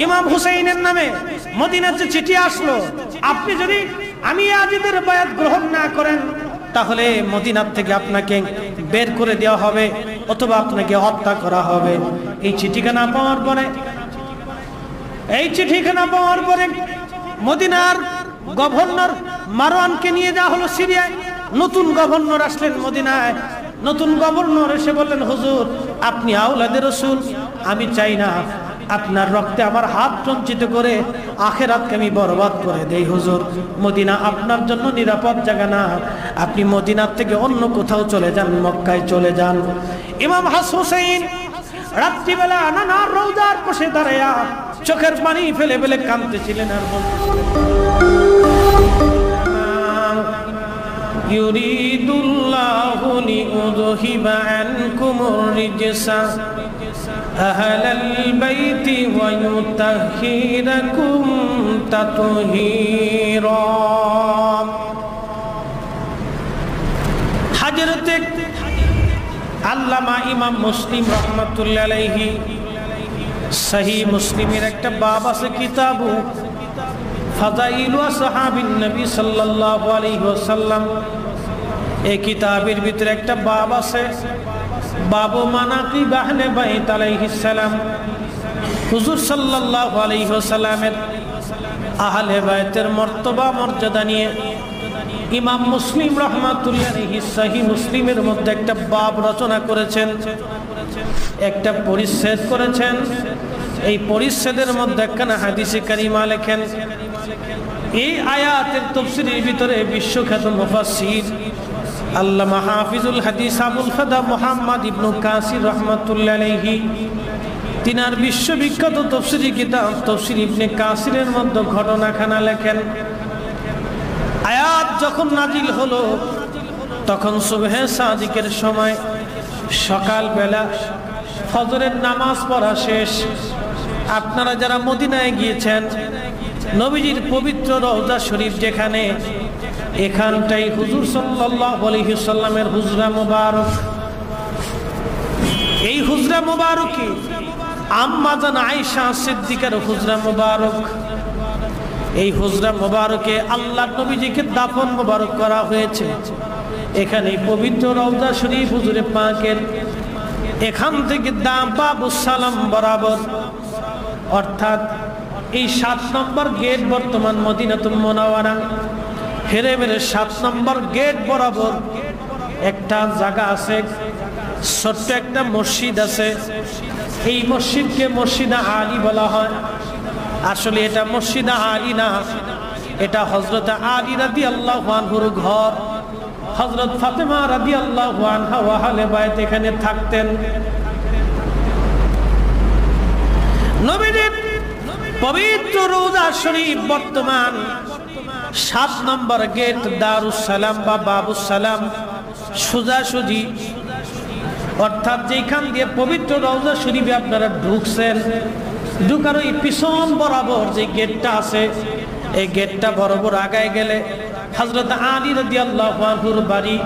ইমাম হুসাইনের নামে মদিনার যে চিঠি আসলো, আপনি যদি আমি আজিদের বায়াত গ্রহণ না করেন তাহলে মদিনার থেকে আপনাকে বের করে দেওয়া হবে অথবা আপনাকে হত্যা করা হবে। এই চিঠিখানা পাওয়ার পরে মদিনার গভর্নর মারওয়ানকে নিয়ে যাওয়া হলো সিরিয়ায়। নতুন গভর্নর আসলেন মদিনায়। নতুন গভর্নর এসে বললেন, হুজুর আপনি আওলাদে রাসূল, আমি চাই না আপনার রক্তে আমার হাত রঞ্জিত করে আখিরাতকে আমি বরবাদ করে দেই। হুজুর মদিনা আপনার জন্য নিরাপদ জায়গা না, আপনি মদিনার থেকে অন্য কোথাও চলে যান, মক্কায় চলে যান। ইমাম হুসাইন রাত্রিবেলা নানার রওজার পাশে দাঁড়ায়া চোখের পানি ফেলে ফেলে কাঁদতেছিলেন আর ইউরিদুল্লাহু লিইউযহিবা আনকুমুর রিজসা আহলাল বাইতি ওয়া ইউতাহহিরাকুম তাতহীরা। হযরতে আল্লামা ইমাম মুসলিম রাহমাতুল্লাহি আলাইহি সহিহ মুসলিমের একটা বাব আছে, কিতাবু ফাযাইলু আসহাবিন নবী সাল্লাল্লাহু আলাইহি ওয়াসাল্লাম। এই কিতাবের ভিতরে একটা বাব আছে, বাবু মানাকিব আহলে বাইত আলাইহিস সালাম। হুজুর সাল্লাল্লাহু আলাইহি ওয়াসাল্লামের আহলে বাইতের মর্তবা মর্যাদা নিয়ে ইমাম মুসলিম রাহমাতুল্লাহি আলাইহি সহিহ মুসলিমের মধ্যে একটা বাব রচনা করেছেন, একটা পরিচ্ছেদ করেছেন। এই পরিচ্ছেদের মধ্যে একখানা হাদিসে কারিমা লেখেন। এই আয়াতের তাফসীরের ভিতরে বিশ্বখ্যাত মুফাসসির আল্লামা হাফিজুল হাদিস আবুল ফাদা মুহাম্মদ ইবনে কাসির রাহমাতুল্লাহি আলাইহি তিনার বিশ্ববিখ্যাত তাফসীরি কিতাব তাফসীর ইবনে কাসিরের মধ্যে ঘটনাখানা লেখেন। আয়াত যখন নাজিল হলো তখন সুবহে সাদিকের সময়, সকালবেলা ফজরের নামাজ পড়া শেষ। আপনারা যারা মদিনায় গিয়েছেন, নবীজির পবিত্র রওজা শরীফ যেখানে, এখানটাই হুজুর সাল্লাল্লাহু আলাইহি ওয়াসাল্লামের হুজরা মুবারক। এই হুজরা মুবারকে আম্মা জান আয়েশা সিদ্দিকার হুজরা মুবারক। এই হুজরা মুবারকে আল্লাহর নবীজিকে দাফন মুবারক করা হয়েছে। এখানে পবিত্র রওজা শরীফ হুজুরে পাকের এখান থেকে বাবুস সালাম বরাবর, অর্থাৎ এই 7 নম্বর গেট বর্তমান মদিনাতুল মুনাওয়ারা হেরেমের 7 নম্বর গেট বরাবর একটা জায়গা আছে, ছোট্ট একটা মসজিদ আছে। এই মসজিদকে মসজিদে আলী বলা হয়। আসলে এটা মসজিদে আলী না, এটা হযরত আলী রাদিয়াল্লাহু আনহুর ঘর। হযরত ফাতেমা রাদিয়াল্লাহু আনহা ওয়া আহলে বাইত এখানে থাকতেন। নবীজির পবিত্র রওজা শরীফ বর্তমান 7 নম্বর গেট দারুস সালাম বা বাবুস সালাম সোজাসুজি, অর্থাৎ যেখান দিয়ে পবিত্র রওজা শরীফে আপনারা ঢুকছেন, ঢুকার ওই পিছন বরাবর যে গেটটা আছে, এই গেটটা বরাবর আগায় গেলে হযরত আলী রাদিয়াল্লাহু আনহুর বাড়ি,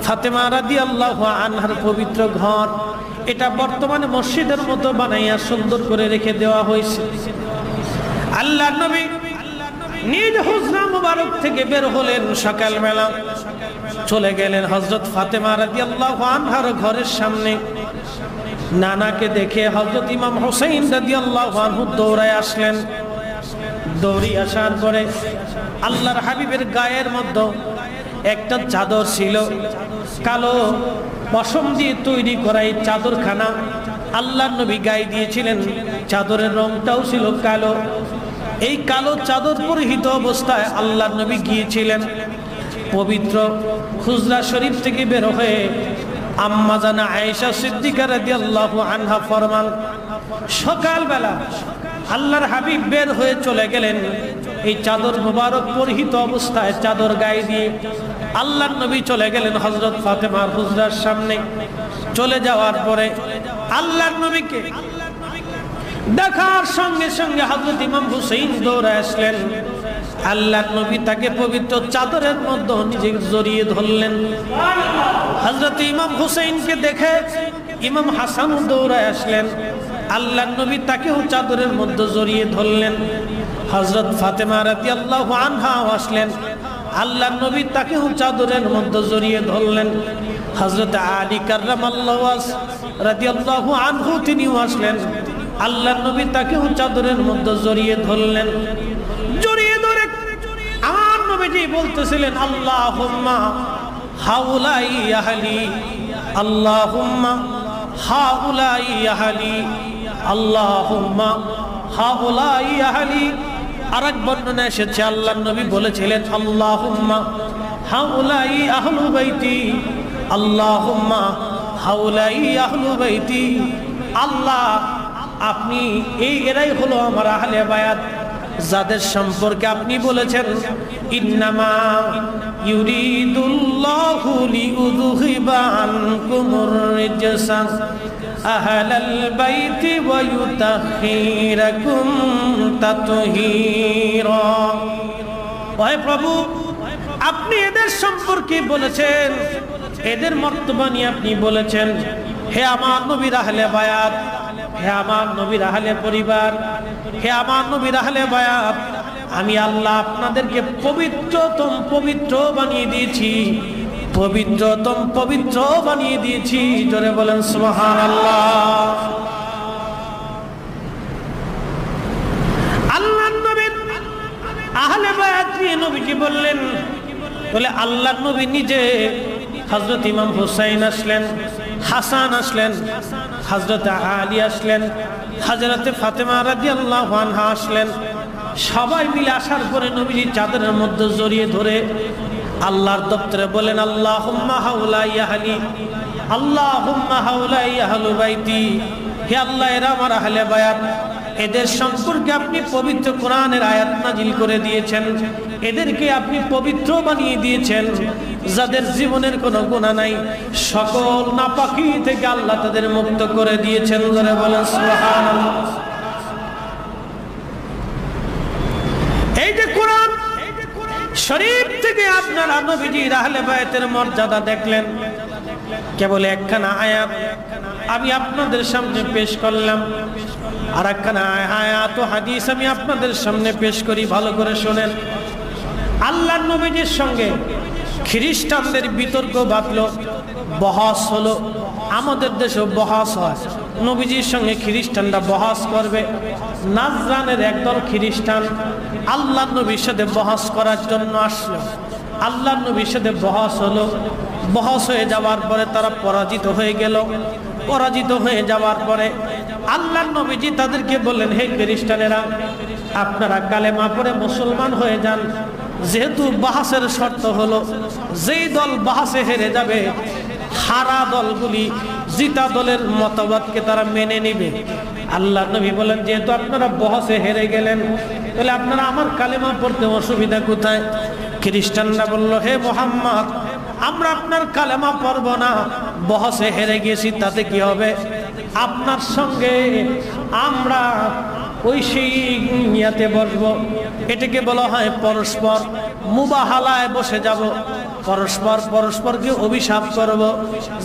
ফাতেমা রাদিয়াল্লাহু আনহার পবিত্র ঘর। এটা বর্তমানে মসজিদের মতো বানাইয়া সুন্দর করে রেখে দেওয়া হয়েছে। আল্লাহর নবী নিজ হুজরা মুবারক থেকে বের হলেন সকালবেলা, চলে গেলেন হযরত ফাতেমা রাদিয়াল্লাহু আনহার ঘরের সামনে। নানাকে দেখে হযরত ইমাম হুসাইন রাদিয়াল্লাহু আনহু দৌড়ায় আসলেন। দৌড়ি আসার পরে আল্লাহর হাবিবের গায়ের মধ্যে একটা চাদর ছিল, কালো পশম দিয়ে তৈরি করা এই চাদরখানা আল্লাহর নবী গায়ে দিয়েছিলেন। চাদরের রংটাও ছিল কালো। এই কালো চাদর পরিহিত অবস্থায় আল্লাহর নবী গিয়েছিলেন। পবিত্র হুজরা শরীফ থেকে বের হয়ে আম্মা জানা আয়েশা সিদ্দিকা রাদিয়াল্লাহু আনহা ফরমান, সকালবেলা আল্লাহর হাবিব বের হয়ে চলে গেলেন এই চাদর মুবারক পরিহিত অবস্থায়, চাদর গায়ে দিয়ে আল্লাহর নবী চলে গেলেন হযরত ফাতেমার হুজরার সামনে। চলে যাওয়ার পরে আল্লাহর নবীকে দেখার সঙ্গে সঙ্গে হযরত ইমাম হুসাইন দৌড়ে আসলেন। আল্লাহর নবী তাকে পবিত্র চাদরের মধ্যে নিজেকে জড়িয়ে ধরলেন। হযরত ইমাম হুসাইনকে দেখে ইমাম হাসান দৌড়ে আসলেন। আল্লাহর নবী তাকেও চাদরের মধ্যে জড়িয়ে ধরলেন। হযরত ফাতেমা রাদিয়াল্লাহু আনহা আসলেন, আল্লাহর নবী তাকেও চাদরের মধ্যে জড়িয়ে ধরলেন। হযরত আলী কাররামাল্লাহু ওয়াজহু রাদিয়াল্লাহু আনহু তিনিও আসলেন, আল্লাহর নবী তাকেও চাদরের মধ্যে জড়িয়ে ধরলেন। জড়িয়ে ধরে আমার নবীজি বলতেছিলেন, আল্লাহুম্মা হাউলাই আহলি, আল্লাহুম্মা হাউলাই আহলি, আল্লাহুম্মা হাউলাই আহলি। আরেক বর্ণনা এসেছে আল্লাহর নবী বলেছিলেন, আল্লাহুম্মা হাউলাই আহলু বাইতি, আল্লাহুম্মা হাউলাই আহলু বাইতি। আল্লাহ আপনি এরাই হলো আমার আহলে বায়াত, যাদের সম্পর্কে আপনি বলেছেন ইন্নামা ইউরিদুল্লাহু লিইউযহিবা আনকুমুর রিজসা আহলাল বাইতি ওয়া ইউতাহহিরাকুম তাতহীরা। ওহে প্রভু, আপনি এদের সম্পর্কে বলেছেন, এদের মর্তবা নিয়ে আপনি বলেছেন, হে আমার নবীর আহলে বায়াত, হে আমার নবীর আহলে পরিবার, হে আমার নবীর আহলে বায়াত, আমি আল্লাহ আপনাদেরকে পবিত্রতম পবিত্র বানিয়ে দিয়েছি, পবিত্রতম পবিত্র বানিয়ে দিয়েছি। জোরে বলেন সুবহানাল্লাহ। আল্লাহর নবীর আহলে বায়াত নিয়ে নবীজি বললেন, বলে আল্লাহর নবী নিজে হযরত ইমাম হুসাইন আসলেন, হাসান আসলেন, হযরত আলী আসলেন, হযরত ফাতেমা রাদিয়াল্লাহু আনহা আসলেন। সবাই মিলে আসার পরে নবীজি চাদরের মধ্যে জড়িয়ে ধরে আল্লাহর দপ্তরে বলেন, আল্লাহুম্মা হাউলাই আহলি, আল্লাহুম্মা হাউলাই আহলু বাইতি। হে আল্লাহ, এরা আমার আহলে বায়াত, এদের সম্পর্কে আপনি পবিত্র কোরআনের আয়াত নাজিল করে দিয়েছেন, এদেরকে আপনি পবিত্র বানিয়ে দিয়েছেন, যাদের জীবনের কোনো গুনাহ নাই, সকল নাপাকি থেকে আল্লাহ তাদের মুক্ত করে দিয়েছেন। যারা বলেন সুবহানাল্লাহ। এই যে কোরআন শরীফ থেকে আপনারা নবীজির আহলে বায়াতের মর্যাদা দেখলেন, কেবল একখানা আয়াত আমি আপনাদের সামনে পেশ করলাম, আর একখানা আয়াত ও হাদিস আমি আপনাদের সামনে পেশ করি, ভালো করে শোনেন। আল্লাহর নবীজির সঙ্গে খ্রিস্টানদের বিতর্ক বাঁধলো, বহস হলো। আমাদের দেশেও বহস হয়, নবীজির সঙ্গে খ্রিস্টানরা বহস করবে। নাজরানের একদল খ্রিস্টান আল্লাহর নবীর সাথে বহস করার জন্য আসলো। আল্লাহর নবীর সাথে বহস হলো, বহস হয়ে যাওয়ার পরে তারা পরাজিত হয়ে গেল। পরাজিত হয়ে যাওয়ার পরে আল্লাহর নবীজি তাদেরকে বললেন, হে খ্রিস্টানেরা, আপনারা কালেমা পড়ে মুসলমান হয়ে যান। যেহেতু বাহাসের শর্ত হলো, যেই দল বাহাসে হেরে যাবে, হারা দলগুলি জিতা দলের মতবাদকে তারা মেনে নিবে। আল্লাহ নবী বলেন, যেহেতু আপনারা বহসে হেরে গেলেন, তাহলে আপনারা আমার কালেমা পড়তে অসুবিধা কোথায়? খ্রিস্টানরা বলল, হে মুহাম্মদ, আমরা আপনার কালেমা পড়ব না, বহসে হেরে গেছি, তাতে কি হবে? আপনার সঙ্গে আমরা ওই সেই ইয়াতে বসবো, এটাকে বলা হয় পরস্পর মুবাহালায় বসে যাব, পরস্পর পরস্পরকে অভিশাপ করব।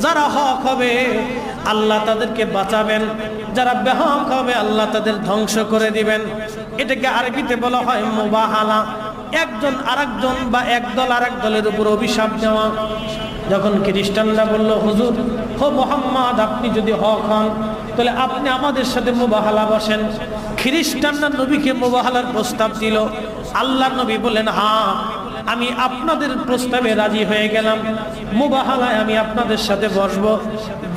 যারা হক হবে আল্লাহ তাদেরকে বাঁচাবেন, যারা বেহক হবে আল্লাহ তাদের ধ্বংস করে দিবেন। এটাকে আরবিতে বলা হয় মুবাহালা। একজন আরেকজন বা একদল আরেক দলের উপর অভিশাপ দেওয়া। যখন খ্রিস্টানরা বলল, হুজুর, হো মুহাম্মদ, আপনি যদি হক হন তাহলে আপনি আমাদের সাথে মুবাহালা বসেন। খ্রিস্টানরা নবীকে মুবাহালার প্রস্তাব দিল। আল্লাহর নবী বলেন, হ্যাঁ, আমি আপনাদের প্রস্তাবে রাজি হয়ে গেলাম, মুবাহালায় আমি আপনাদের সাথে বসবো।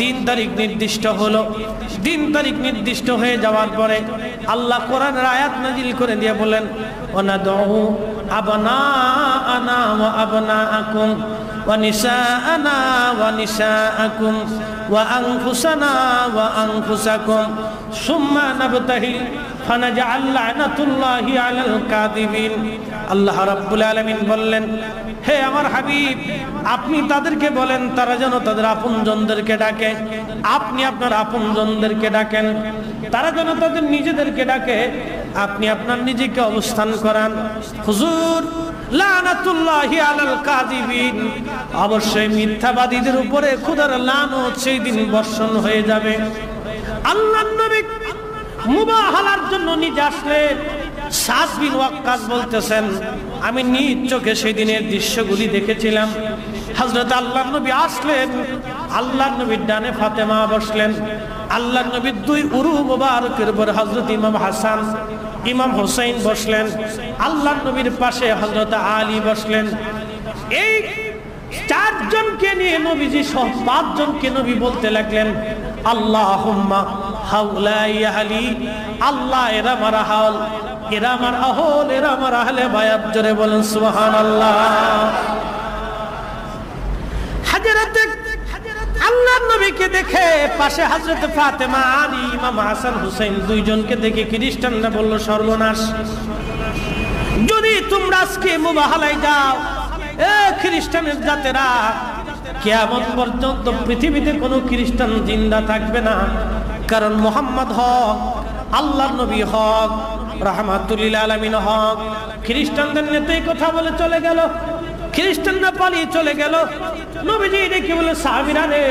দিন তারিখ নির্দিষ্ট হলো। দিন তারিখ নির্দিষ্ট হয়ে যাওয়ার পরে আল্লাহ কোরআনের আয়াত নাজিল করে দিয়ে বলেন, ওয়ানাদউ আবনাআনা ওয়া আবনাআকুম ওয়া নিসাআনা ওয়া নিসাআকুম ওয়া আনফুসানা ওয়া আনফুসাকুম সুম্মা নাবতাহিল ফানাজআল লা'নাতুল্লাহি আলাল কাযিবিন। আল্লাহ রাব্বুল আলামিন বললেন, হে আমার হাবিব, আপনি তাদেরকে বলেন তারা যেন তাদের আপনজনদেরকে ডাকে, আপনি আপনার আপনজনদেরকে ডাকেন। তারা যেন তাদের নিজেদেরকে ডাকে, আপনি আপনার নিজেকে অবস্থান করান। হুজুর, লানাতুল্লাহি আলাল কাযিবিন, অবশ্যই মিথ্যাবাদীদের উপরে খোদার লানত সেই দিন বর্ষণ হয়ে যাবে। আল্লাহর নবী মুবাহালার জন্য নিজে আসলেন। সাদ বিন ওয়াক্কাস বলতেছেন, আমি নিজ চোখে সেই দিনের দৃশ্যগুলি দেখেছিলাম। হযরত আল্লাহর নবী আসলেন, আল্লাহর নবীর ডানে ফাতেমা বসলেন, আল্লাহর নবীর দুই উরু মুবারকের উপর হযরত ইমাম হাসান ইমাম হোসেন বসলেন, আল্লাহর নবীর পাশে হযরত আলী বসলেন। এই চারজনকে নিয়ে নবীজি সহ পাঁচজনকে নবী বলতে লাগলেন, আল্লাহুম্মা হাউলাই আহলি, আল্লাহ এরা আমার আহল, এরা আমার আহল, এরা আমার আহলে বায়াত। জোরে বলেন সুবহানাল্লাহ। হযরতে আল্লাহর নবীকে দেখে পাশে হযরত ফাতেমা, আলী, ইমাম হাসান হুসাইন দুইজনকে দেখে খ্রিস্টানরা বলল, সর্বনাশ, যদি তোমরা আজকে মুবাহালায় যাও, এ খ্রিস্টানের জাতেরা, কিয়ামত পর্যন্ত পৃথিবীতে কোনো খ্রিস্টান জিন্দা থাকবে না। কারণ মুহাম্মদ হক, আল্লাহর নবী হক, রাহমাতুল লিল আলামিন হক। খ্রিস্টানদের নেতা এই কথা বলে চলে গেল, খ্রিস্টানরা পালিয়ে চলে গেল। নবীজি দেখে বলে, সাহাবীরা রে,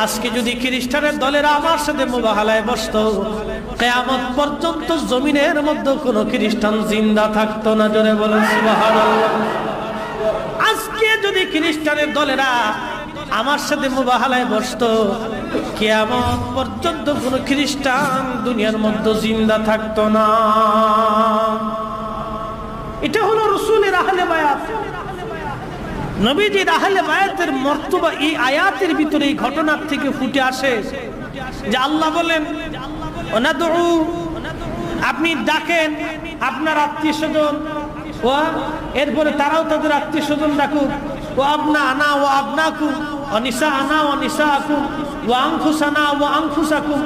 আজকে যদি খ্রিস্টানের দলেরা আমার সাথে মুবাহালায় বসতো, কিয়ামত পর্যন্ত জমিনের মধ্যে কোনো খ্রিস্টান জিন্দা থাকতো না। জোরে বলেন সুবহানাল্লাহ। আজকে যদি খ্রিস্টানের দলেরা আমার সাথে মুবাহালায় বসতো, কিয়ামত পর্যন্ত কোনো খ্রিস্টান দুনিয়ার মধ্যে জিন্দা থাকতো না। এটা হলো রাসূলের আহলে বায়াত, নবীজির আহলে বায়াতের মর্তবা। এই আয়াতের ভিতরে এই ঘটনার থেকে ফুটে আসে যে আল্লাহ বলেন, ওনাদউ, আপনি ডাকেন আপনার আত্মীয় স্বজন, ও এরপরে তারাও তাদের আত্মীয় স্বজন ডাকুক, ও আপনা আনা ও আপনাকুম, ও নিসা আনা ও নিসাকুম, ও আনফুসানা ও আনফুসাকুম,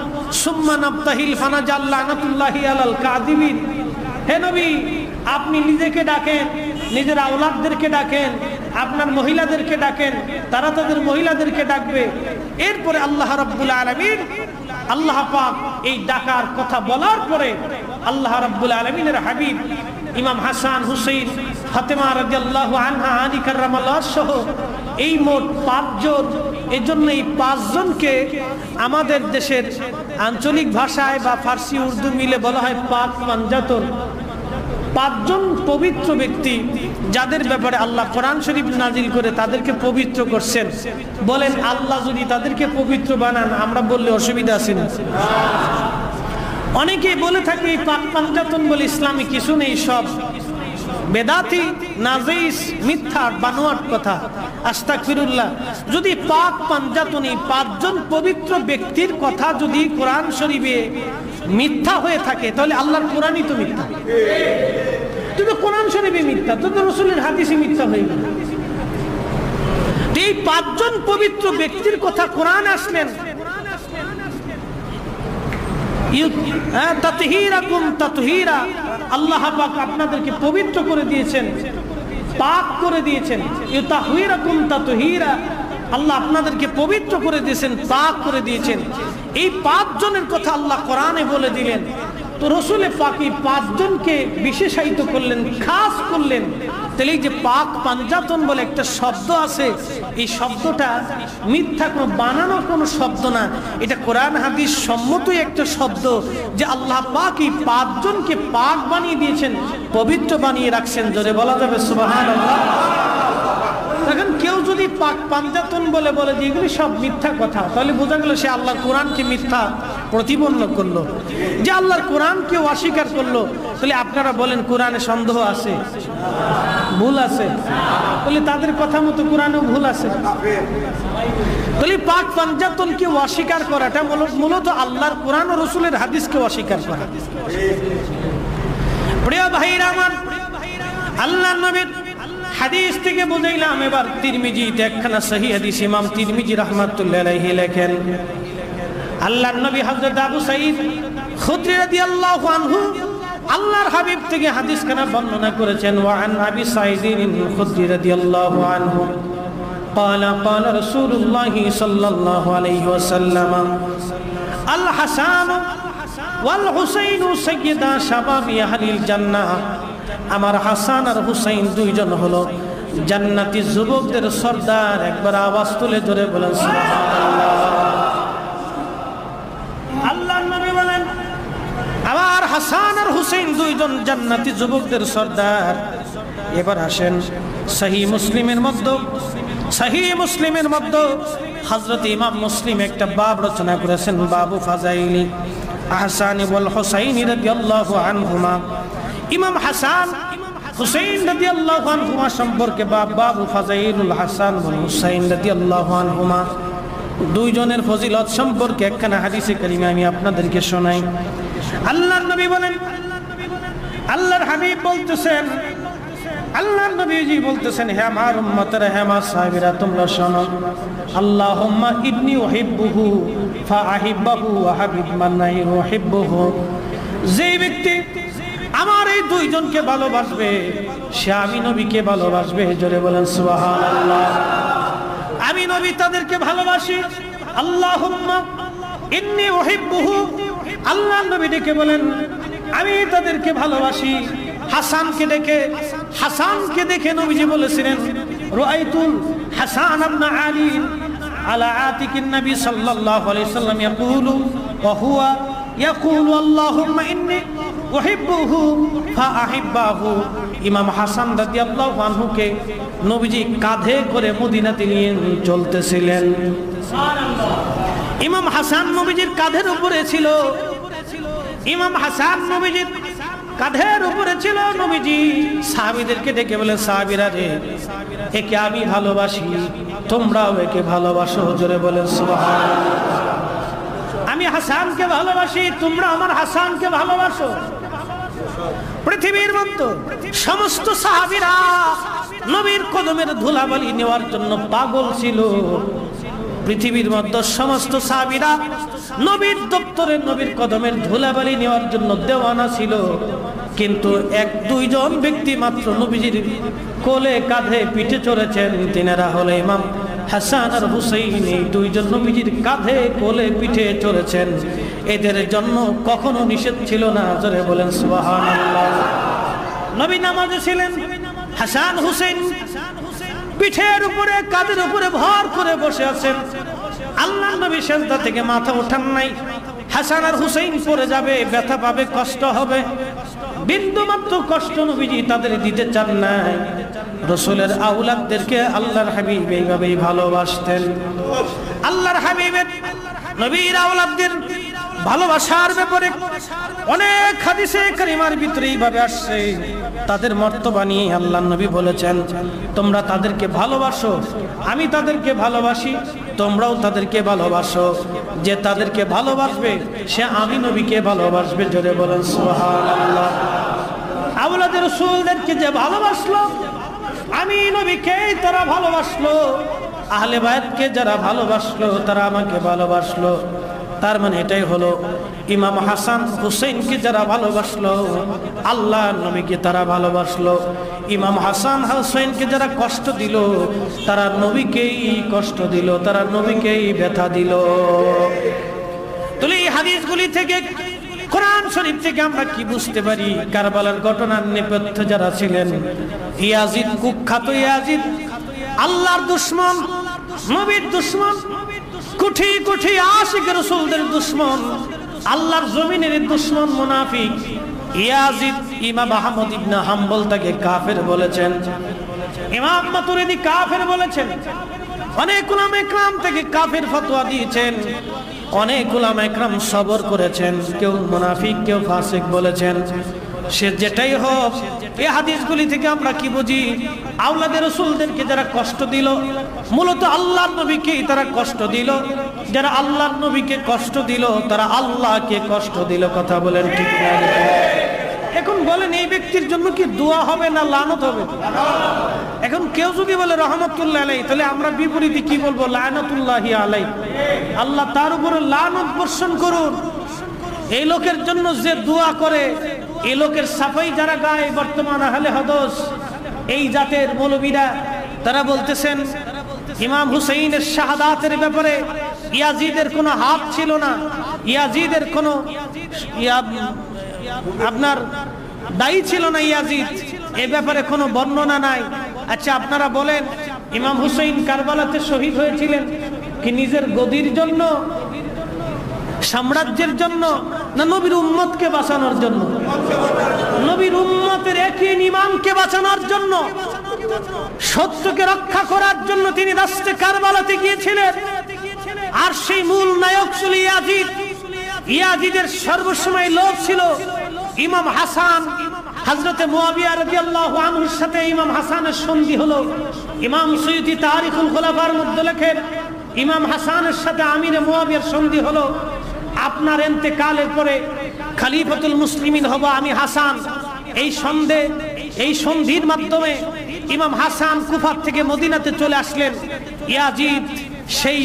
সুম্মা নাবতাহিল ফানাজাল লানাতুল্লাহি আলাল কাযিবিন। হে নবী, আপনি নিজেকে ডাকেন, নিজের আওলাদদেরকে ডাকেন, আপনার মহিলাদেরকে ডাকেন, তারা তাদের মহিলাদেরকে ডাকবে। এরপরে আল্লাহ রাব্বুল আলামিন, আল্লাহ পাক এই ডাকার কথা বলার পরে আল্লাহ রাব্বুল আলামিনের হাবিব ইমাম হাসান হুসাইন, ফাতেমা রাদিয়াল্লাহু আনহা, আলী কাররামাল্লাহ সহ এই মোট পাঁচজন। এজন্য এই পাঁচজনকে আমাদের দেশের আঞ্চলিক ভাষায় বা ফার্সি উর্দু মিলে বলা হয় পাক পাঞ্জাতন। পাঁচজন পবিত্র ব্যক্তি যাদের ব্যাপারে আল্লাহ কোরআন শরীফ নাজিল করে তাদেরকে পবিত্র করছেন। বলেন, আল্লাহ যদি তাদেরকে পবিত্র বানান, আমরা বললে অসুবিধা আছে না? অনেকেই বলে থাকে পাক পাঞ্জাতন বলে ইসলামে কিছু নেই, সব বেদাতি, নাজিস, মিথ্যা, বানোয়াট কথা। আস্তাগফিরুল্লাহ। যদি পাক পাঞ্জাতনি পাঁচজন পবিত্র ব্যক্তির কথা যদি কোরআন শরীফে মিথ্যা হয়ে থাকে, তাহলে আল্লাহর কোরআনই তো মিথ্যা। যদি কোরআন শরীফে মিথ্যা, তো রাসূলের হাদিসে মিথ্যা হয়ে গেল। এই পাঁচজন পবিত্র ব্যক্তির কথা কোরআন আসলেন, তাতহীরাকুম তাতহীরা, আল্লাহ পাক আপনাদেরকে পবিত্র করে দিয়েছেন, পাক করে দিয়েছেন। ইউতাহীরাকুম তাতহীরা, আল্লাহ আপনাদেরকে পবিত্র করে দিয়েছেন, পাক করে দিয়েছেন। এই পাঁচজনের কথা আল্লাহ কোরআনে বলে দিলেন। তো রাসূলে পাক এই পাঁচজনকে বিশেষায়িত করলেন, খাস করলেন। তাহলে এই যে পাক পাঞ্জাতন বলে একটা শব্দ আছে, এই শব্দটা মিথ্যা কোনো বানানো কোনো শব্দ না, এটা কোরআন হাদিস সম্মতই একটা শব্দ যে আল্লাহ পাক এই পাঁচজনকে পাক বানিয়ে দিয়েছেন, পবিত্র বানিয়ে রাখছেন। জোরে বলা যাবে সুবহানাল্লাহ। এখন কেউ যদি পাক পাঞ্জাতন বলে বলে যে এগুলি সব মিথ্যা কথা, তাহলে বোঝা গেল সে আল্লাহর কোরআনকে মিথ্যা প্রতিপন্ন করলো, যে আল্লাহর কোরআনকে অস্বীকার করলো। তাহলে আপনারা বলেন কোরআনে সন্দেহ আছে, ভুল আছে? তাহলে তাদের কথা মতো কোরআনেও ভুল আছে। তাহলে পাক পাঞ্জাতনকে অস্বীকার করাটা মূলত আল্লাহর কোরআন ও রাসূলের হাদিসকে অস্বীকার করা। প্রিয় ভাইরা আমার, আল্লাহর নবীর হাদিস থেকে বুঝাইলাম। এবার তিরমিজিতে একখানা সহিহ হাদিস ইমাম তিরমিজি রাহমাতুল্লাহি আলাইহি লেখেন, আল্লাহর নবী হযরত আবু সাঈদ খুদরি রাদিয়াল্লাহু আনহু আল্লাহর হাবিব থেকে হাদিসখানা বর্ণনা করেছেন। ওয়া আন আবি সাঈদিন খুদরি রাদিয়াল্লাহু আনহু قال قال رسول الله صلى الله عليه وسلم الحسن والحسين سيدا شباب اهل الجنه। আমার হাসান আর হুসাইন দুইজন হলো জান্নাতি যুবকদের সর্দার। একবার আওয়াজ তুলে ধরে বলেন সুবহানাল্লাহ। আল্লাহর নবী বলেন, হাসান আর হুসাইন দুইজন জান্নাতি যুবকদের সর্দার। এবার আসেন সহিহ মুসলিমের মধ্যে হযরত ইমাম মুসলিম একটা বাব রচনা করেছেন, বাবু ফাজাইলি আহসান ওয়াল হুসাইন রাদিয়াল্লাহু আনহুমা। ইমাম হাসান হুসাইন রাদিয়াল্লাহু আনহুমা সম্পর্কে বাবু ফাজাইলুল হাসান ওয়াল হুসাইন রাদিয়াল্লাহু আনহুমা। দুইজনের ফজিলত সম্পর্কে একখানা হাদিসে কারিমা আমি আপনাদেরকে শোনাই। আল্লাহর নবী বলেন, আল্লাহর হাবিব বলতেছেন, আল্লাহর নবীজি বলতেছেন, হে আমার উম্মতেরা, হে আমার সাহাবীরা, তোমরা শোনো। আল্লাহুম্মা ইন্নী উহিব্বুহু ফাআহিব্বুহু ওয়া হাবিব মান লা ইউহিব্বুহু। যে ব্যক্তি আমার এই দুইজনকে ভালোবাসবে সে আমি নবীকে ভালোবাসবে। জোরে বলেন সুবহানাল্লাহ। আমি নবী তাদেরকে ভালোবাসি। আল্লাহুম্মা ইন্নী উহিব্বুহু, আল্লাহ নবী ডেকে বলেন আমি তাদেরকে ভালোবাসি। হাসানকে দেখে নবীজি বলেছিলেন, রাআইতুল হাসান ইবনে আলী আলা আতিকিন নবী সাল্লাল্লাহু আলাইহি সাল্লাম ইয়াকুলু ওয়া হুয়া ইয়াকুলু আল্লাহুম্মা ইন্নী উহিব্বুহু ফাআহিব্বাহু। ইমাম হাসান রাদিয়াল্লাহু আনহুকে নবীজি কাঁধে করে মদিনাতে নিয়ে চলতেছিলেন। সুবহানাল্লাহ। ইমাম হাসান নবীজির কাঁধের উপরে ছিল। ইমাম হাসান নবীজির কাঁধের উপরে ছিল। নবীজি সাহাবীদেরকে ডেকে বলে, সাহাবীরা রে, একে আমি ভালোবাসি, তোমরাও একে ভালোবাসো। জোরে বলেন সুবহানাল্লাহ। আমি হাসানকে ভালোবাসি, তোমরা আমার হাসানকে ভালোবাসো। পৃথিবীর মধ্যে সমস্ত সাহাবীরা নবীর কদমের ধুলাবালি নেওয়ার জন্য পাগল ছিল। পৃথিবীর মধ্যে সমস্ত সাহাবীরা নবীর দপ্তরে নবীর কদমের ধুলাবালি নেওয়ার জন্য দেওয়ানা ছিল। কিন্তু এক দুইজন ব্যক্তি মাত্র নবীজির কোলে কাঁধে পিঠে চড়েছেন। তিনারা হলো ইমাম হাসান আর হুসাইন। এই দুইজন নবীজির কাঁধে কোলে পিঠে চড়েছেন। এদের জন্য কখনো নিষেধ ছিল না। জোরে বলেন সুবহানাল্লাহ। নবী নামাজে ছিলেন, হাসান হুসাইন পিঠের উপরে কাঁধের উপরে ভর করে বসে আছেন। আল্লাহ নবী সিজদা থেকে মাথা ওঠান নাই। হাসান আর হুসাইন পড়ে যাবে, ব্যথা পাবে, কষ্ট হবে। বিন্দু মাত্র কষ্ট নবীজি তাদের দিতে চান নাই। রাসূলের আওলাদদেরকে আল্লাহর হাবিব এইভাবেই ভালোবাসতেন। আল্লাহর হাবিবের নবীর আওলাদদের ভালোবাসার ব্যাপারে অনেক হাদিসে কারিমার ভিতরে এইভাবে আসছে। তাদের মর্তবা নিয়ে আল্লাহর নবী বলেছেন, তোমরা তাদেরকে ভালোবাসো, আমি তাদেরকে ভালোবাসি, তোমরাও তাদেরকে ভালোবাসো। যে তাদেরকে ভালোবাসবে সে আমি নবীকে ভালোবাসবে। জোরে বলেন সুবহানাল্লাহ। আওলাদের রাসূলদেরকে যে ভালোবাসলো আমি নবীকে তারা ভালোবাসলো। আহলে বায়তকে যারা ভালোবাসলো তারা আমাকে ভালোবাসলো। তার মানে এটাই হলো ইমাম হাসান হুসাইনকে যারা ভালোবাসলো আল্লাহ নবীকে তারা ভালোবাসলো। ইমাম হাসান হুসাইনকে যারা কষ্ট দিল তারা নবীকেই কষ্ট দিল, তারা নবীকেই ব্যথা দিল। তাহলে এই হাদিসগুলি থেকে, কোরআন শরীফ থেকে আমরা কি বুঝতে পারি? কারবালার ঘটনার নেপথ্যে যারা ছিলেন, ইয়াজিদ, কুখ্যাত ইয়াজিদ আল্লাহর দুশমন, নবীর দুশমন, কোটি কোটি আশিক রাসূলদের দুশমন, আল্লাহর জমিনের দুশমন মুনাফিক ইয়াজিদ। ইমাম আহমদ ইবনে হাম্বল তাকে কাফের বলেছেন, ইমাম মাতুরিদি কাফের বলেছেন। অনেক উলামা ইকরাম থেকে কাফের ফতোয়া দিয়েছেন, অনেক উলামা ইকরাম সবর করেছেন, কেউ মুনাফিক কেউ ফাসিক বলেছেন। সে যেটাই হোক, এই হাদিসগুলি থেকে আমরা কি বুঝি? আওলাদের রাসূলদেরকে যারা কষ্ট দিল মূলত আল্লাহর নবীকেই তারা কষ্ট দিল। যারা আল্লাহর নবীকে কষ্ট দিল তারা আল্লাহকে কষ্ট দিল। কথা বলেন ঠিক না? এখন বলেন এই ব্যক্তির জন্য কি দোয়া হবে না লানত হবে? এখন কেউ যদি বলে রহমতুল্লাহ আলাইহি, তাহলে আমরা বিপরীতে কি বলবো? লানাতুল্লাহি আলাইহি, আল্লাহ তার উপরে লানত বর্ষণ করুন। এই লোকের জন্য যে দোয়া করে, এই লোকের সাফাই যারা গায় বর্তমান আহলে হাদিস, এই জাতের মৌলবীরা, তারা বলতেছেন ইমাম হুসাইনের শাহাদাতের ব্যাপারে ইয়াজিদের কোনো হাত ছিল না, ইয়াজিদের কোনো আপনার দায়ী ছিল না, ইয়াজিদ এ ব্যাপারে কোনো বর্ণনা নাই। আচ্ছা আপনারা বলেন, ইমাম হুসাইন কারবালাতে শহীদ হয়েছিলেন কি নিজের গদির জন্য, সাম্রাজ্যের জন্য, না নবীর উম্মতকে বাঁচানোর জন্য? নবীর উম্মতের একই ইমামকে বাঁচানোর জন্য, সত্যকে রক্ষা করার জন্য তিনি রাস্তে কারবালাতে গিয়েছিলেন। আর সেই মূল নায়ক ছিল ইয়াজিদ। ইয়াজিদের সর্বসময় লোভ ছিল ইমাম হাসান। হযরতে মুয়াবিয়া রাদিয়াল্লাহু আনহুর সাথে ইমাম হাসানের সন্ধি হলো। ইমাম সুয়ুতি তারিখুল খুলাফার মধ্যে লেখেন, ইমাম হাসানের সাথে আমিরে মুয়াবিয়ার সন্ধি হলো। আপনার ইন্তেকালের পরে খলিফাতুল মুসলিমিন হব আমি হাসান। এই সন্ধির মাধ্যমে ইমাম হাসান কুফা থেকে মদিনাতে চলে আসলেন। ইয়াজিদ সেই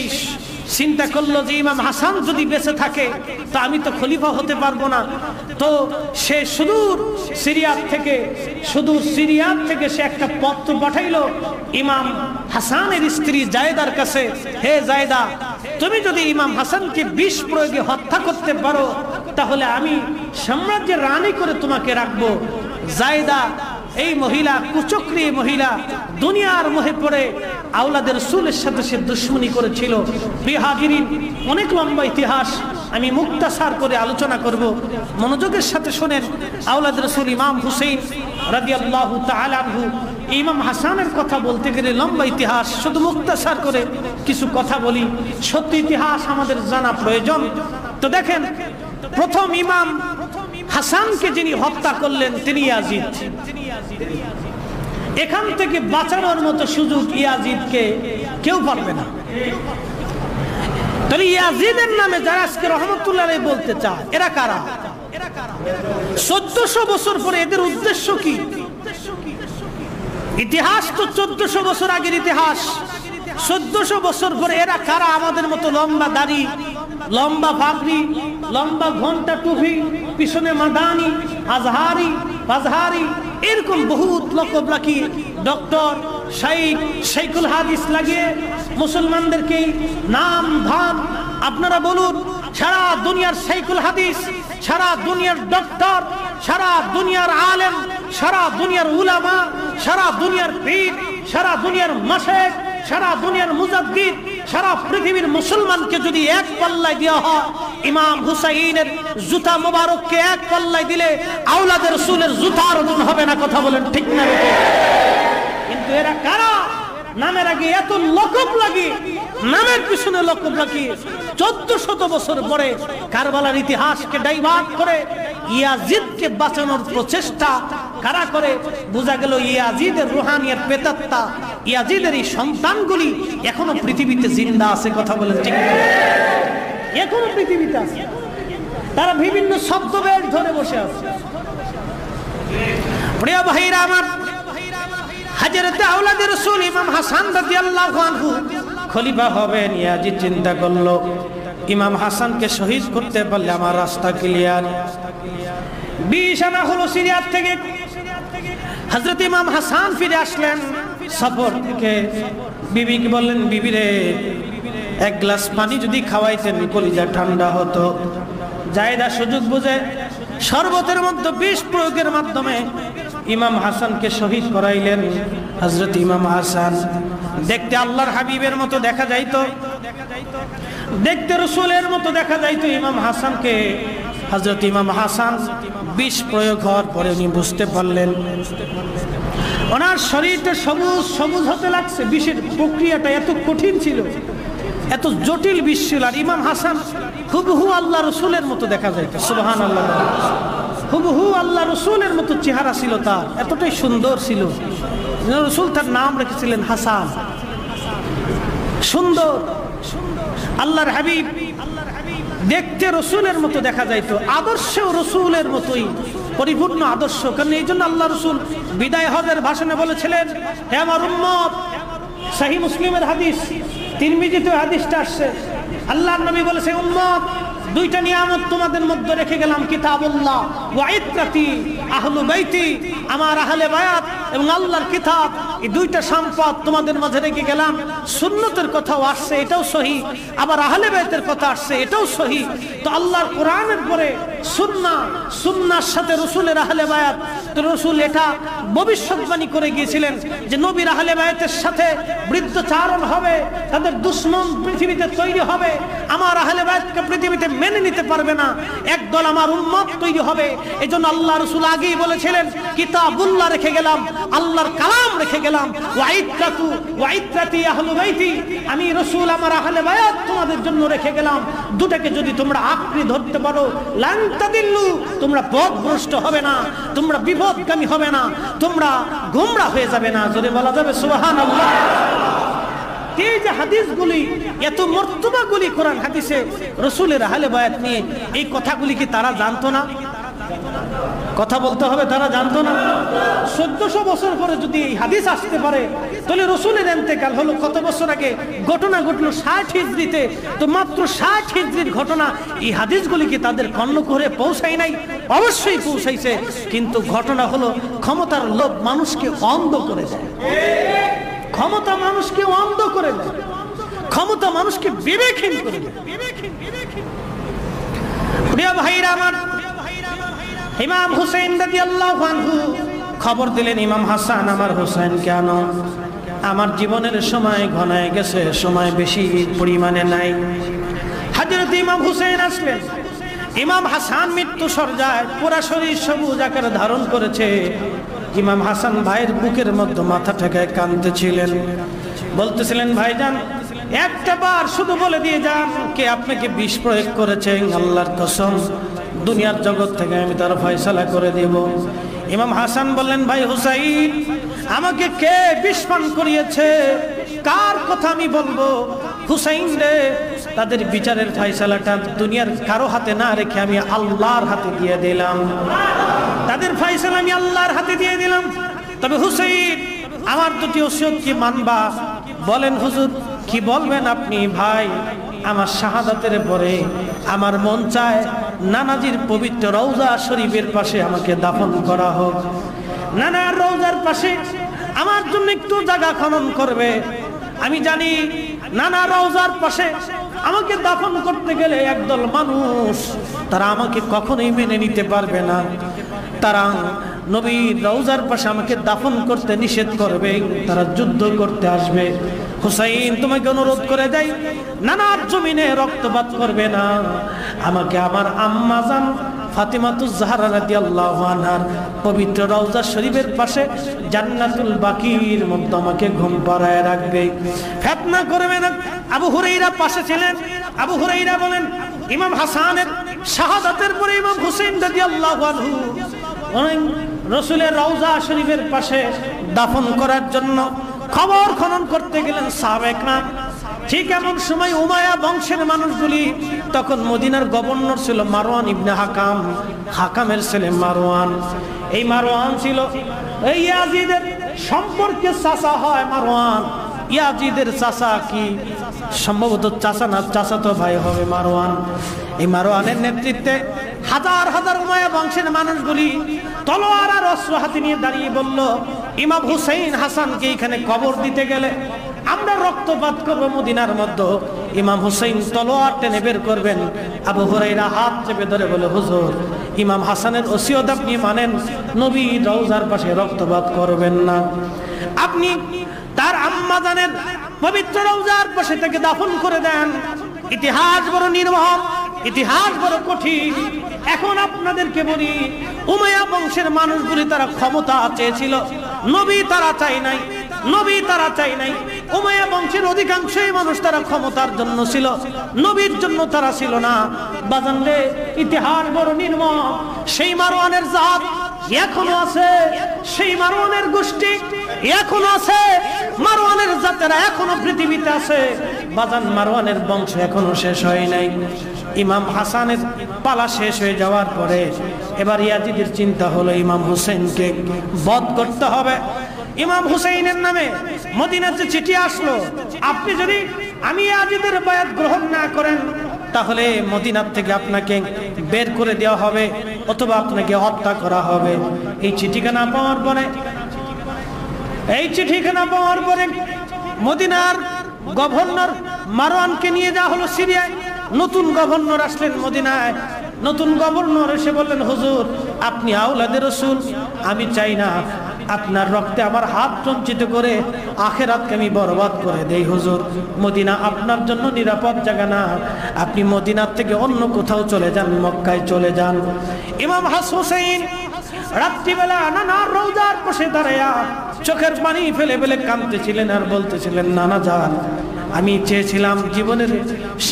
চিন্তা করলো যে ইমাম হাসান যদি বেঁচে থাকে তো আমি তো খলিফা হতে পারবো না। তো সে সুদূর সিরিয়ার থেকে সে একটা পত্র পাঠাইলো ইমাম হাসানের স্ত্রী জায়েদার কাছে, হে জায়েদা, তুমি যদি ইমাম হাসানকে বিষ প্রয়োগে হত্যা করতে পারো তাহলে আমি সাম্রাজ্যের রানী করে তোমাকে রাখবো। জায়েদা এই মহিলা, কুচক্রী মহিলা, দুনিয়ার মোহে পড়ে আওলাদের রাসূলের সাথে সে দুশমনি করেছিল। প্রিয় হাজিরিন, অনেক লম্বা ইতিহাস, আমি মুক্তাসার করে আলোচনা করব, মনোযোগের সাথে শুনেন। আওলাদের রাসূল ইমাম হুসাইন রাদিয়াল্লাহু তাআলা আনহু, ইমাম হাসানের কথা বলতে গেলে লম্বা ইতিহাস, শুধু মুক্তাসার করে কিছু কথা বলি। সত্য ইতিহাস আমাদের জানা প্রয়োজন। তো দেখেন, প্রথম ইমাম হাসানকে যিনি হত্যা করলেন তিনি ইয়াজিদ। এখান থেকে বাঁচানোর মতো সুযোগ ইয়াজিদকে কেউ পারবে না। তাহলে ইয়াজিদের নামে যারা আজকে রহমতুল্লাহ আলাইহি বলতে চায়, এরা কারা? 1400 বছর পরে এদের উদ্দেশ্য কি? ইতিহাস তো 1400 বছর আগের ইতিহাস। 1400 বছর পরে এরা কারা? আমাদের মতো লম্বা দাড়ি, লম্বা পাগড়ি, লম্বা ঘন্টা, টুপি, পিছনে মাদানি, আজহারি, এরকম বহুত লকব লাগিয়ে ডক্টর, শাইখুল হাদিস লাগিয়ে মুসলমানদেরকে নাম ধাম, আপনারা বলুন, সারা দুনিয়ার শাইখুল হাদিস, সারা দুনিয়ার ডক্টর, সারা দুনিয়ার আলেম, সারা দুনিয়ার উলামা, সারা দুনিয়ার পীর, সারা দুনিয়ার মাশায়েখ, সারা দুনিয়ার মুজাদ্দিদ, সারা পৃথিবীর মুসলমানকে যদি এক পাল্লায় দেওয়া হয়, ইমাম হুসাইনের জুতা মোবারককে এক পাল্লায় দিলে আওলাদের রাসূলের জুতার ওজন হবে না। কথা বলেন ঠিক না? কিন্তু এরা কারা? নামের আগে এত লকব লাগিয়ে, নামের পিছনে লকব লাগিয়ে 1400 বছর পরে কারবালার ইতিহাসকে ডাইভার্ট করে ইয়াজিদকে বাঁচানোর প্রচেষ্টা কারা করে? বোঝা গেল ইয়াজিদের রুহানিয়াত পেতাত্তা, ইয়াজিদের এই সন্তানগুলি এখনো পৃথিবীতে জিন্দা আছে। কথা বলেন ঠিক না? এখনো পৃথিবীতে আছে। তারা বিভিন্ন শব্দবেশ ধরে বসে আছে। প্রিয় ভাইরা আমার, হযরত আওলাদের রাসূল ইমাম হাসান রাদিয়াল্লাহু আনহু খলিফা হবেন। ইয়াজিদ চিন্তা করলো, ইমাম হাসানকে শহীদ করতে পারলে আমার রাস্তা ক্লিয়ার। 20 আনা হলো সিরিয়ার থেকে। হযরত ইমাম হাসান ফিরে আসলেন সফর থেকে। বিবিকে বললেন, বিবি রে, এক গ্লাস পানি যদি খাওয়াইতেন কলিজা ঠান্ডা হতো। জায়েদা সুযোগ বুঝে শরবতের মধ্যে বিষ প্রয়োগের মাধ্যমে ইমাম হাসানকে শহীদ করাইলেন। হযরত ইমাম হাসান দেখতে আল্লাহর হাবিবের মতো দেখা যাইতো, দেখতে রাসূলের মতো দেখা যাইতো ইমাম হাসানকে। হযরত ইমাম হাসান বিষ প্রয়োগ হওয়ার পরে উনি বুঝতে পারলেন ওনার শরীরটা সবুজ সবুজ হতে লাগছে। বিষের প্রক্রিয়াটা এত কঠিন ছিল, এত জটিল বিষ ছিল। আর ইমাম হাসান হুবহু আল্লাহ রাসূলের মতো দেখা যাইতো। সুবহানাল্লাহ, হুবহু আল্লাহ রাসূলের মতো চেহারা ছিল তার, এতটাই সুন্দর ছিল। রাসূল তার নাম রেখেছিলেন হাসান, সুন্দর। আল্লাহর হাবিব দেখতে রসুলের মতো দেখা যাইতো, আদর্শেও রসুলের মতোই পরিপূর্ণ আদর্শ। কারণ এই জন্য আল্লাহ রসুল বিদায় হজের ভাষণে বলেছিলেন, হে আমার উম্মত, সহিহ মুসলিমের হাদিস, তিরমিজিতে হাদিসটা আসছে, আল্লাহর নবী বলেছে, উম্মত, দুইটা নিয়ামত তোমাদের মধ্যে রেখে গেলাম, কিতাবুল্লাহ ওয়া ইত্রাতি আহলু বাইতি, আমার আহলে বায়াত এবং আল্লাহর কিতাব, এই দুইটা সম্পদ তোমাদের মাঝে রেখে গেলাম। সুন্নতের কথাও আসছে, এটাও সহি, আবার আহলে বাইতের কথা আসছে, এটাও সহি। তো আল্লাহর কোরআনের পরে সুন্নাহ, সুন্নাহর সাথে রসুলের আহলে বায়াত, তো রসুল এটা ভবিষ্যৎবাণী করে গিয়েছিলেন যে নবীর আহলে বায়াতের সাথে বৃদ্ধচারণ হবে, তাদের দুশমন পৃথিবীতে তৈরি হবে, আমার আহলে বায়াতকে পৃথিবীতে মেনে নিতে পারবে না, একদল আমার উম্মত তৈরি হবে। এজন্য আল্লাহ রাসূল আগেই বলেছিলেন কিতাবুল্লাহ রেখে গেলাম, আল্লাহর কালাম রেখে গেলাম, ওয়াইত্রাতি আহলু বাইতি, আমি রাসূল আমার আহলে বায়াত তোমাদের জন্য রেখে গেলাম। দুটাকে যদি তোমরা আঁকড়ে ধরতে পারো লান তাদিল্লু, তোমরা পথভ্রষ্ট হবে না, তোমরা বিপদগামী হবে না, তোমরা গোমরা হয়ে যাবে না। জোরে বলা যাবে সুবহানাল্লাহ। এই যে হাদিসগুলি, এত মর্তবাগুলি কোরআন হাদিসে রাসূলের আহলে বায়াত নিয়ে, এই কথাগুলি কি তারা জানতো না? কথা বলতে হবে, তারা জানতো না? 1400 বছর পরে যদি এই হাদিস আসতে পারে, তাহলে রাসূলের ইন্তেকাল হলো কত বছর আগে, ঘটনা ঘটলো 60 হিজরিতে, তো মাত্র 60 হিজরির ঘটনা, এই হাদিসগুলি কি তাদের কর্ণকুহরে পৌঁছায় নাই? অবশ্যই পৌঁছাইছে, কিন্তু ঘটনা হলো ক্ষমতার লোভ মানুষকে অন্ধ করে দেয়, ক্ষমতা মানুষকে অন্ধ করে দেয়, ক্ষমতা মানুষকে বিবেকহীন করে দেয়। প্রিয় ভাইরা আমার, ইমাম হুসাইন রাদিয়াল্লাহু আনহু খবর দিলেন, ইমাম হাসান আমার হুসাইন কেন? আমার জীবনের সময় ঘনায় গেছে, সময় বেশি পরিমাণে নাই। হযরত ইমাম হুসাইন আসলেন, ইমাম হাসান মৃত্যু সজ্জায়, পুরা শরীর সবুজ আকার ধারণ করেছে। ইমাম হাসান ভাইয়ের বুকের মধ্যে মাথা ঠেকায় কাঁদতেছিলেন, বলতেছিলেন ভাইজান একটা বার শুধু বলে দিয়ে যান, কে আপনাকে বিষ প্রয়োগ করেছে? আল্লাহর কসম দুনিয়ার জগৎ থেকে আমি তার ফয়সালা করে দেব। ইমাম হাসান বললেন, ভাই হুসাইন আমাকে কে বিষ পান করিয়েছে, কার কথা আমি বলবো? হুসাইন রে, তাদের বিচারের ফয়সালাটা দুনিয়ার কারো হাতে না রেখে আমি আল্লাহর হাতে দিয়ে দিলাম, তাদের ফয়সালা আমি আল্লাহর হাতে দিয়ে দিলাম। তবে হুসাইন আমার দুটি ওসিয়ত কি মানবা? বলেন হুজুর, কি বলবেন আপনি? ভাই আমার শাহাদাতের পরে আমার মন চায় নানাজির পবিত্র রওজা শরীফের পাশে আমাকে দাফন করা হোক, নানার রওজার পাশে আমার জন্য একটু জায়গা খনন করবে। আমি জানি নানা রওজার পাশে আমাকে দাফন করতে গেলে একদল মানুষ তারা আমাকে কখনোই মেনে নিতে পারবে না, তারা নবীর রওজার পাশে আমাকে দাফন করতে নিষেধ করবে, তারা যুদ্ধ করতে আসবে। হুসাইন তোমাকে অনুরোধ করে দেয়, নানার জমিনে রক্তপাত করবে না, আমাকে আমার আম্মা জান ফাতিমাতুজ জাহরা রাদিয়াল্লাহু আনহার পবিত্র রওজা শরীফের পাশে জান্নাতুল বাকির মধ্যে আমাকে ঘুম পাড়ায় রাখবে, ফিতনা করবে না। আবু হুরায়রা পাশে ছিলেন, আবু হুরায়রা বলেন ইমাম হাসানের শাহাদাতের পরে ইমাম হুসাইন রাদিয়াল্লাহু আনহু রাসূলের রওজা শরীফের পাশে দাফন করার জন্য খবর খনন করতে গেলেন সাহাবায়ে কেরাম। ঠিক এমন সময় উমাইয়া বংশের মানুষগুলি, তখন মদিনার গভর্নর ছিল মারওয়ান ইবনে হাকাম, হাকামের ছেলে মারওয়ান। এই মারওয়ান ছিল এই ইয়াজিদের সম্পর্কে চাচা হয় মারওয়ান। ইয়াজিদের চাচা কি সম্ভবত চাচা না চাচাতো ভাই হবে মারওয়ান। এই মারওয়ানের নেতৃত্বে হাজার হাজার উমাইয়া বংশের মানুষগুলি তলোয়ার আর অস্ত্র হাতে নিয়ে দাঁড়িয়ে বলল, ইমাম হুসাইন হাসানকে এখানে কবর দিতে গেলে আমরা রক্তপাত করব মদিনার মধ্যে। ইমাম হুসাইন তলোয়ার টেনে বের করবেন। আবু হুরায়রা হাত চেপে ধরে বলে, হুজুর ইমাম হাসানের ওসিয়ত আপনি মানেন, নবী রওজার পাশে রক্তপাত করবেন না, আপনি তার আম্মা জানের পবিত্র রওজার পাশে থেকে দাফন করে দেন। ইতিহাস বড় নির্মম, ইতিহাস বড় কঠিন। এখন আপনাদেরকে বলি, উমাইয়া বংশের মানুষগুলি তারা ক্ষমতা চেয়েছিল, নবী তারা চাই নাই, নবী তারা চাই নাই। উমাইয়া বংশের অধিকাংশই মানুষ তারা ক্ষমতার জন্য ছিল, নবীর জন্য তারা ছিল না। বাজানলে ইতিহাস বড় নির্মম। সেই মারওয়ানের জাত এখনো আছে, সেই মারওয়ানের গোষ্ঠী এখনো আছে, মারওয়ানের জাতেরা এখনো পৃথিবীতে আছে। বাজান মারওয়ানের বংশ এখনো শেষ হয় নাই। ইমাম হাসানের পালা শেষ হয়ে যাওয়ার পরে এবার ইয়াজিদের চিন্তা হলো ইমাম হুসাইনকে বধ করতে হবে। ইমাম হুসাইনের নামে মদিনাতে চিঠি আসলো, আপনি যদি আমি ইয়াজিদের বায়াত গ্রহণ না করেন তাহলে মদিনার থেকে আপনাকে বের করে দেওয়া হবে অথবা আপনাকে হত্যা করা হবে। এই চিঠিখানা পাওয়ার পরে মদিনার গভর্নর মারওয়ানকে নিয়ে যাওয়া হলো সিরিয়ায়। নতুন গভর্নর আসলেন মদিনায়। নতুন গভর্নর এসে বললেন, হুজুর আপনি আওলাদে রাসূল, আমি চাই না আপনার রক্তে আমার হাত রঞ্জিত করে আখিরাতকে আমি বরবাদ করে দেই হুজুর। মদিনা আপনার জন্য নিরাপদ জায়গা না, আপনি মদিনার থেকে অন্য কোথাও চলে যান, মক্কায় চলে যান। ইমাম হাসান হুসাইন রাত্রিবেলা নানার রওজার পাশে দাঁড়ায়া চোখের পানি ফেলে ফেলে কাঁদতেছিলেন আর বলতেছিলেন, নানা যান, আমি চেয়েছিলাম জীবনের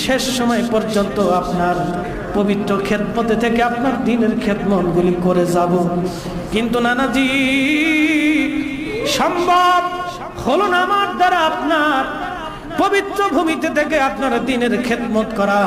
শেষ সময় পর্যন্ত আপনার পবিত্র খেদমতে থেকে আপনার দ্বীনের খেদমতগুলি করে যাব, কিন্তু নানাজি সম্ভব হলো না আমার দ্বারা আপনার পবিত্র ভূমিতে থেকে আপনার দ্বীনের খেদমত করা।